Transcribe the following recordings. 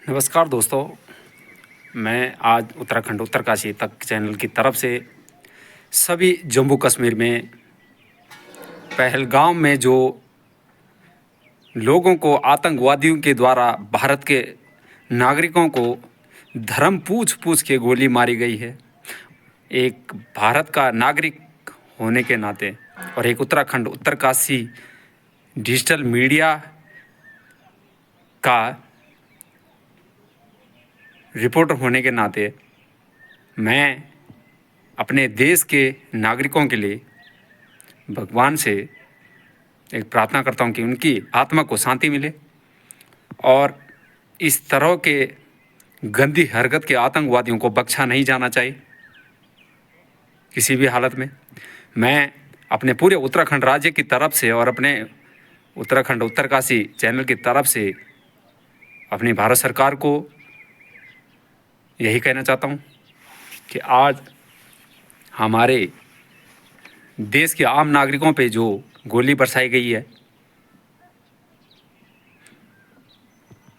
नमस्कार दोस्तों, मैं आज उत्तराखंड उत्तरकाशी तक चैनल की तरफ से सभी जम्मू कश्मीर में पहलगाम में जो लोगों को आतंकवादियों के द्वारा भारत के नागरिकों को धर्म पूछ पूछ के गोली मारी गई है, एक भारत का नागरिक होने के नाते और एक उत्तराखंड उत्तरकाशी डिजिटल मीडिया का रिपोर्टर होने के नाते मैं अपने देश के नागरिकों के लिए भगवान से एक प्रार्थना करता हूं कि उनकी आत्मा को शांति मिले और इस तरह के गंदी हरकत के आतंकवादियों को बख्शा नहीं जाना चाहिए किसी भी हालत में। मैं अपने पूरे उत्तराखंड राज्य की तरफ से और अपने उत्तराखंड उत्तरकाशी चैनल की तरफ से अपनी भारत सरकार को यही कहना चाहता हूँ कि आज हमारे देश के आम नागरिकों पे जो गोली बरसाई गई है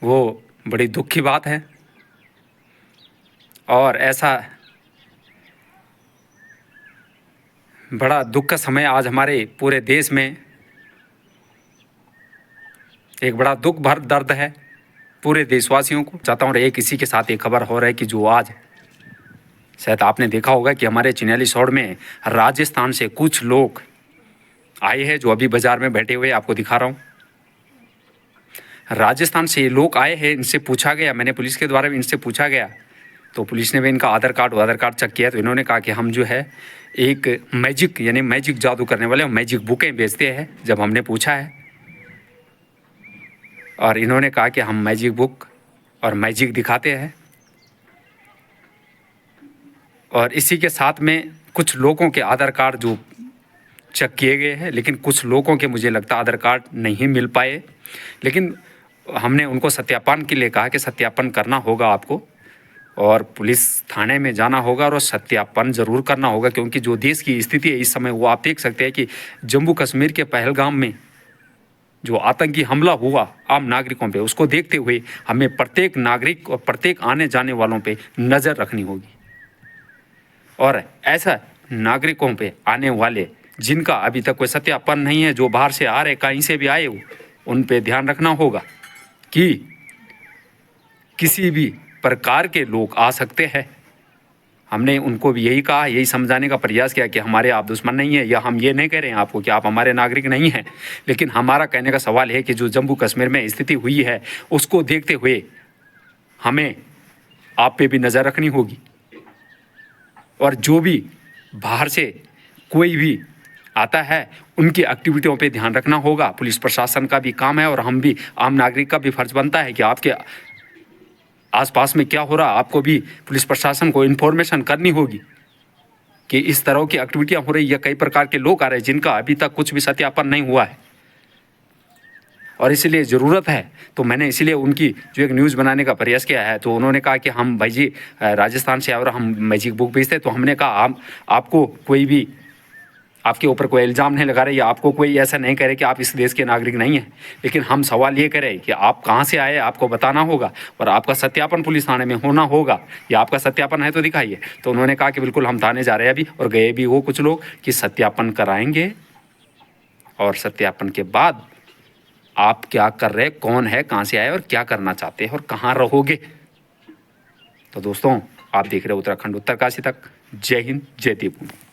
वो बड़ी दुख की बात है और ऐसा बड़ा दुख का समय आज हमारे पूरे देश में एक बड़ा दुख भर दर्द है पूरे देशवासियों को। चाहता हूँ एक इसी के साथ एक खबर हो रहा है कि जो आज शायद आपने देखा होगा कि हमारे चिन्याली सौड़ में राजस्थान से कुछ लोग आए हैं जो अभी बाज़ार में बैठे हुए आपको दिखा रहा हूँ। राजस्थान से ये लोग आए हैं, इनसे पूछा गया, मैंने पुलिस के द्वारा भी इनसे पूछा गया तो पुलिस ने भी इनका आधार कार्ड चेक किया तो इन्होंने कहा कि हम जो है एक मैजिक जादू करने वाले मैजिक बुकें बेचते हैं। जब हमने पूछा है और इन्होंने कहा कि हम मैजिक बुक और मैजिक दिखाते हैं और इसी के साथ में कुछ लोगों के आधार कार्ड जो चेक किए गए हैं, लेकिन कुछ लोगों के मुझे लगता आधार कार्ड नहीं मिल पाए, लेकिन हमने उनको सत्यापन के लिए कहा कि सत्यापन करना होगा आपको और पुलिस थाने में जाना होगा और सत्यापन ज़रूर करना होगा, क्योंकि जो देश की स्थिति है इस समय वो आप देख सकते हैं कि जम्मू कश्मीर के पहलगाम में जो आतंकी हमला हुआ आम नागरिकों पे, उसको देखते हुए हमें प्रत्येक नागरिक और प्रत्येक आने जाने वालों पे नज़र रखनी होगी और ऐसा नागरिकों पे आने वाले जिनका अभी तक कोई सत्यापन नहीं है, जो बाहर से आ रहे कहीं से भी आए हो, उन पे ध्यान रखना होगा कि किसी भी प्रकार के लोग आ सकते हैं। हमने उनको भी यही कहा, यही समझाने का प्रयास किया कि हमारे आप दुश्मन नहीं है, या हम ये नहीं कह रहे हैं आपको कि आप हमारे नागरिक नहीं हैं, लेकिन हमारा कहने का सवाल है कि जो जम्मू कश्मीर में स्थिति हुई है उसको देखते हुए हमें आप पे भी नज़र रखनी होगी और जो भी बाहर से कोई भी आता है उनकी एक्टिविटियों पे ध्यान रखना होगा। पुलिस प्रशासन का भी काम है और हम भी आम नागरिक का भी फर्ज बनता है कि आपके आसपास में क्या हो रहा, आपको भी पुलिस प्रशासन को इन्फॉर्मेशन करनी होगी कि इस तरह की एक्टिविटियां हो रही है, कई प्रकार के लोग आ रहे हैं जिनका अभी तक कुछ भी सत्यापन नहीं हुआ है और इसलिए ज़रूरत है। तो मैंने इसीलिए उनकी जो एक न्यूज़ बनाने का प्रयास किया है, तो उन्होंने कहा कि हम भाई जी राजस्थान से और हम मैजिक बुक बेचते, तो हमने कहा हम आपको कोई भी आपके ऊपर कोई इल्ज़ाम नहीं लगा रहे या आपको कोई ऐसा नहीं कह रहे कि आप इस देश के नागरिक नहीं हैं, लेकिन हम सवाल ये करें कि आप कहाँ से आए आपको बताना होगा और आपका सत्यापन पुलिस थाने में होना होगा, या आपका सत्यापन है तो दिखाइए। तो उन्होंने कहा कि बिल्कुल हम थाने जा रहे हैं अभी, और गए भी वो कुछ लोग कि सत्यापन कराएंगे और सत्यापन के बाद आप क्या कर रहे, कौन है, कहाँ से आए और क्या करना चाहते हैं और कहाँ रहोगे। तो दोस्तों आप देख रहे हो उत्तराखंड उत्तरकाशी तक। जय हिंद, जय देवभूमि।